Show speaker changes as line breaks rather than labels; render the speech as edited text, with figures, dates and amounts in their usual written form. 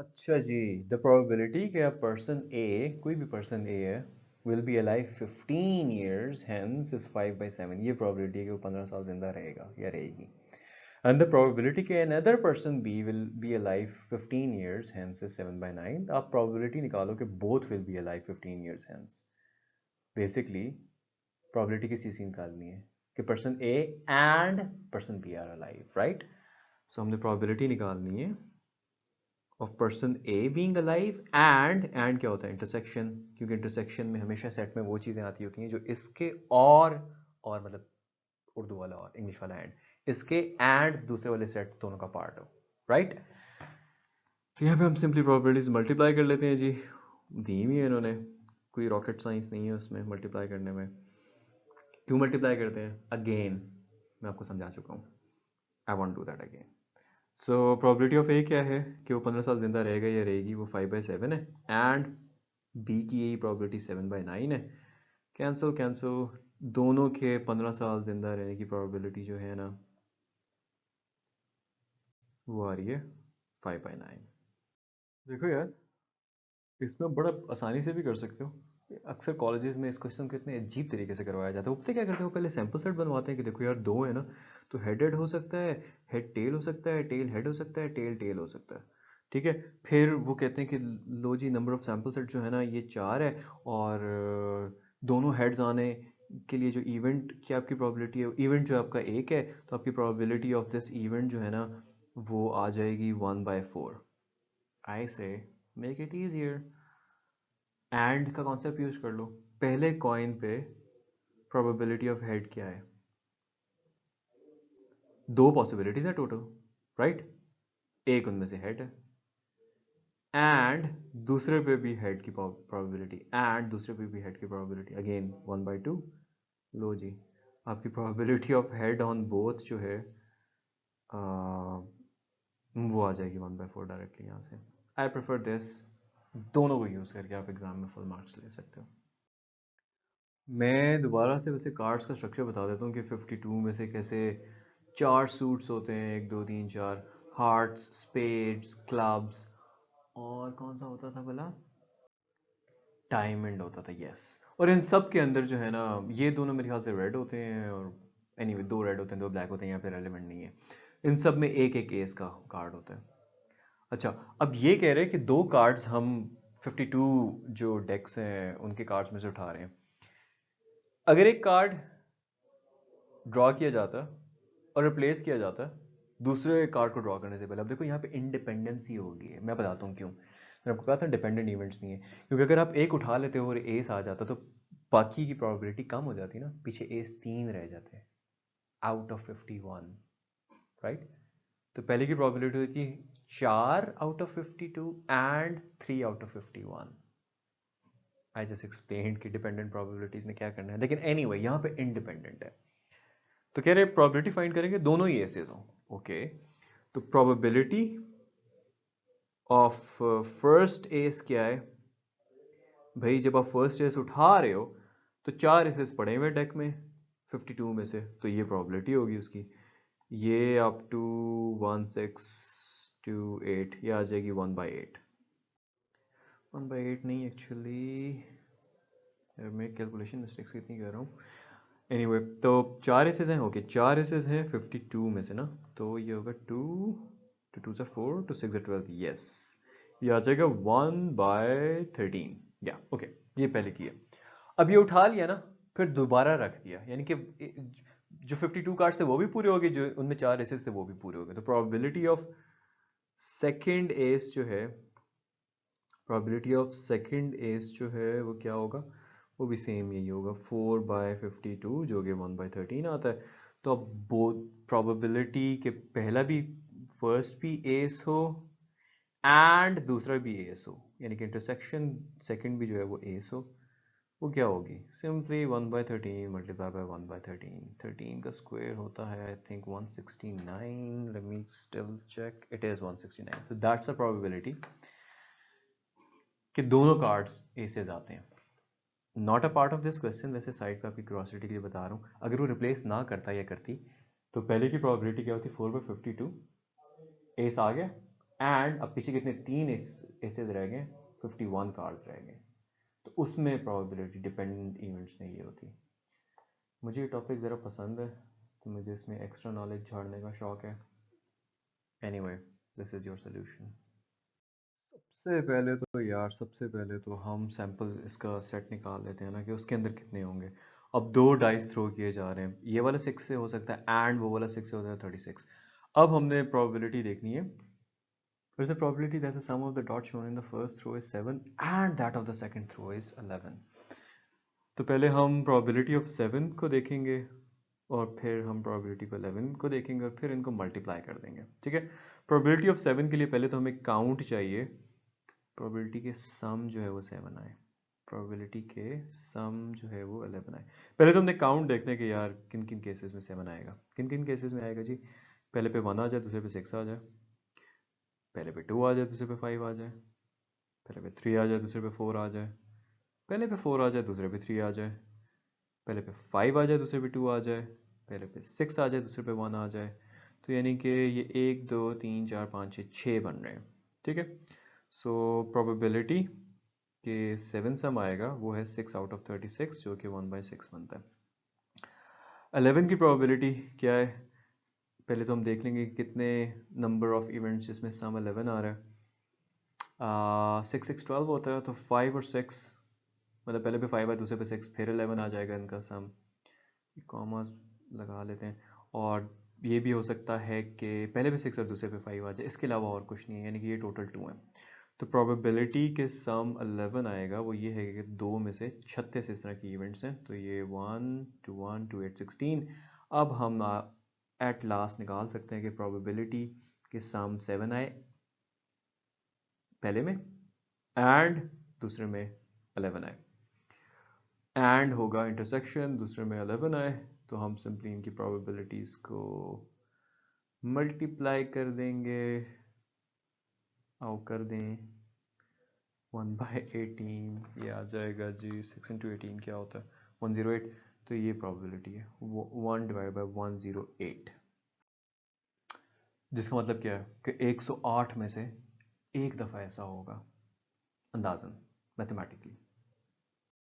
अच्छा जी, the probability कि person ए, कोई भी पर्सन ए है, will be alive 15 years hence is 5/7। ये प्रोबेबिलिटी है कि वो 15 साल जिंदा रहेगा या रहेगी। एंड द प्रोबेबिलिटी कि another person B will be alive 15 years hence is 7/9। आप प्रोबेबिलिटी निकालो कि both will be alive 15 years hence. Basically probability किस चीज़ की निकालनी है कि person A and person B are alive, right. So हमने प्रोबेबिलिटी निकालनी है of person A being alive and क्या होता है, इंटरसेक्शन, क्योंकि इंटरसेक्शन में हमेशा सेट में वो चीज़ें आती होती हैं जो इसके और मतलब उर्दू वाला और इंग्लिश वाला एंड, इसके एंड दूसरे वाले सेट दोनों का पार्ट हो, राइट। तो यहाँ पे हम सिंपली प्रोबेबिलिटीज मल्टीप्लाई कर लेते हैं जी, दी हुई है इन्होंने, कोई रॉकेट साइंस नहीं है उसमें मल्टीप्लाई करने में। क्यों मल्टीप्लाई करते हैं, अगेन मैं आपको समझा चुका हूँ, I won't do that again. So probability of A क्या है कि वो 15 साल जिंदा रहेगा या रहेगी, वो 5/7 है। एंड बी की यही प्रोबेबिलिटी 7/9 है। कैंसिल कैंसिल, दोनों के 15 साल जिंदा रहने की प्रोबेबिलिटी जो है ना, वो आ रही है 5/9। देखो यार, इसमें बड़ा आसानी से भी कर सकते हो। अक्सर कॉलेजेस में इस क्वेश्चन को इतने अजीब तरीके से करवाया जाता है। वो पता क्या करते हो, पहले सैंपल सेट बनवाते हैं कि देखो यार दो है ना, तो हेड हेड हो सकता है, हेड टेल हो सकता है, टेल हेड हो सकता है, टेल टेल हो सकता है, ठीक है। फिर वो कहते हैं कि लो जी, नंबर ऑफ सैंपल सेट जो है ना ये 4 है, और दोनों हेड्स आने के लिए जो इवेंट की आपकी प्रोबेबिलिटी है, इवेंट जो आपका एक है, तो आपकी प्रोबेबिलिटी ऑफ दिस इवेंट जो है ना वो आ जाएगी 1/4। आई से मेक इट ईजियर, एंड का कॉन्सेप्ट यूज कर लो। पहले कॉइन पे प्रोबेबिलिटी ऑफ हेड क्या है, दो पॉसिबिलिटीज है टोटल, राइट। एक उनमें से हेड है, एंड दूसरे पे भी हेड की प्रोबेबिलिटी, एंड दूसरे पे भी हेड की प्रोबेबिलिटी, अगेन 1/2। लो जी, आपकी probability of head on both जो है वो आ जाएगी 1/4 डायरेक्टली यहाँ से। आई प्रेफर दिस, दोनों को यूज़ करके आप एग्जाम में फुल मार्क्स ले सकते हो। मैं दोबारा से वैसे कार्ड्स का स्ट्रक्चर बता देता हूँ कि 52 में से कैसे 4 सूट्स होते हैं, 1 2 3 4, हार्ट्स, स्पेड्स, क्लब्स, और कौन सा होता था भला, डायमंड होता था, यस। और इन सब के अंदर जो है ना, ये दोनों मेरे ख्याल से रेड होते हैं, और एनीवे दो रेड होते हैं, दो ब्लैक होते हैं, यहाँ पे रेलेवेंट नहीं है। इन सब में एक एक एस का कार्ड होता है। अच्छा, अब ये कह रहे हैं कि दो कार्ड्स हम 52 जो डेक्स हैं उनके कार्ड्स में से उठा रहे हैं। अगर एक कार्ड ड्रॉ किया जाता और रिप्लेस किया जाता दूसरे कार्ड को ड्रॉ करने से पहले, अब देखो यहाँ पे इंडिपेंडेंसी होगी, मैं बताता हूँ क्यों। मैंने आपको कहा था डिपेंडेंट इवेंट्स नहीं है, क्योंकि अगर आप एक उठा लेते हो और एस आ जाता तो बाकी की प्रोबेबिलिटी कम हो जाती ना, पीछे एस 3 रह जाते आउट ऑफ 51, राइट। तो पहले की प्रोबेबिलिटी हुई थी 4 out of 52 and 3 out of 51। I just explain कि डिपेंडेंट प्रोबेबिलिटीज में क्या करना है, लेकिन एनीवे यहाँ पे इंडिपेंडेंट है। तो कह रहे प्रोबेबिलिटी फाइंड करेंगे दोनों ही एसेस हो, ओके। तो प्रोबेबिलिटी ऑफ फर्स्ट एस क्या है भाई, जब आप फर्स्ट एस उठा रहे हो तो 4 एसेस पड़े हुए डेक में 52 में से, तो ये प्रोबेबिलिटी होगी उसकी, ये अप टू 1628, ये आ जाएगी 1/8। 1/8 नहीं एक्चुअली, मैं कैलकुलेशन मिस्टेक्स कितनी कर रहा हूँ। एनीवे तो 4 एसेस हैं, ओके 4 एसेस हैं 52 में से ना, तो ये होगा 2 टू 2 4 टू 6 12, यस, ये आ जाएगा 1/13, या ओके। ये पहले किया, अब ये उठा लिया ना, फिर दोबारा रख दिया, यानी कि जो 52 कार्ड्स थे वो भी पूरे हो गए, जो उनमें 4 एसेस थे वो भी पूरे हो गए। तो प्रोबेबिलिटी ऑफ सेकंड एस जो है, प्रोबेबिलिटी ऑफ सेकंड एस जो है वो क्या होगा, वो भी सेम यही होगा 4/52 जो कि 1/13 आता है। तो अब बोथ प्रोबेबिलिटी के पहला भी, फर्स्ट भी एस हो एंड दूसरा भी एस हो, यानी कि इंटरसेक्शन सेकंड भी जो है वो एस हो, वो क्या होगी, सिंपली 1/13 मल्टीप्लाई बाय 1/13। 13 का स्क्वायर होता है I think 169, let me still check, it is 169। So that's a probability कि दोनों कार्ड्स एसेस आते हैं। Not a part of this question, वैसे साइड पे आपकी क्यूरियोसिटी के लिए बता रहा हूँ, अगर वो रिप्लेस ना करता या करती तो पहले की प्रोबेबिलिटी क्या होती, 4/52, एस आ गया एंड अब पीछे कितने 3 एसेज रह गए, 51 कार्ड्स रह गए, तो उसमें प्रोबेबिलिटी डिपेंडेंट इवेंट्स में ये होती। मुझे ये टॉपिक ज़रा पसंद है तो मुझे इसमें एक्स्ट्रा नॉलेज झाड़ने का शौक है। Anyway, this is your solution. सबसे पहले तो हम सैंपल इसका सेट निकाल लेते हैं ना कि उसके अंदर कितने होंगे। अब 2 डाइस थ्रो किए जा रहे हैं, ये वाला 6 से हो सकता है एंड वो वाला 6 से होता है 36। अब हमने प्रोबेबिलिटी देखनी है। There is a probability that the sum of the dots shown in the first throw is 7 and that of the second throw is 11. तो पहले हम probability of 7 को देखेंगे और फिर हम probability को 11 को देखेंगे और फिर इनको मल्टीप्लाई कर देंगे, ठीक है। probability of 7 के लिए पहले तो हमें काउंट चाहिए, probability के सम जो है वो 7 आए, probability के सम जो है वो 11 आए। पहले तो हमने काउंट देखते हैं कि यार किन किन केसेस में 7 आएगा, किन किन केसेस में आएगा जी। पहले पे 1 आ जाए, दूसरे पे 6 आ जाए, पहले पे 2 आ जाए, दूसरे पे 5 आ जाए, पहले पे 3 आ जाए, दूसरे पे 4 आ जाए, पहले पे 4 आ जाए, दूसरे पे 3 आ जाए, पहले पे 5 आ जाए, दूसरे पे 2 आ जाए, पहले पे 6 आ जाए, दूसरे पे 1 आ जाए। तो यानी कि ये 1 2 3 4 5 6 बन रहे हैं, ठीक है। सो प्रोबेबिलिटी के 7 सम आएगा वो है 6 आउट ऑफ 36 जो कि 1/6 बनता है। 11 की प्रोबेबिलिटी क्या है, पहले तो हम देख लेंगे कितने नंबर ऑफ इवेंट्स जिसमें सम 11 आ रहा है। 6 6 12 होता है, तो 5 और 6 मतलब पहले पे 5 है, दूसरे पे 6, फिर 11 आ जाएगा इनका सम। कॉमर्स लगा लेते हैं। और ये भी हो सकता है कि पहले पे 6 और दूसरे पे 5 आ जाए, इसके अलावा और कुछ नहीं है, यानी कि ये टोटल 2 है। तो प्रोबेबिलिटी के सम 11 आएगा, वो ये है कि 2 में से 36 इस तरह की इवेंट्स हैं, तो ये 1 2 1 2 8 16। अब हम एट लास्ट निकाल सकते हैं कि प्रोबेबिलिटी के सम 7 आए पहले में एंड दूसरे में 11 आए, एंड होगा इंटरसेक्शन, दूसरे में 11 आए, तो हम सिंपली इनकी प्रोबेबिलिटीज़ को मल्टीप्लाई कर देंगे, आओ कर दें 1/18, ये आ जाएगा जी 6 इंटू 18 क्या होता है 108। तो ये प्रोबेबिलिटी है 1/108, जिसका मतलब क्या है कि 108 में से एक दफ़ा ऐसा होगा, अंदाजन मैथमेटिकली।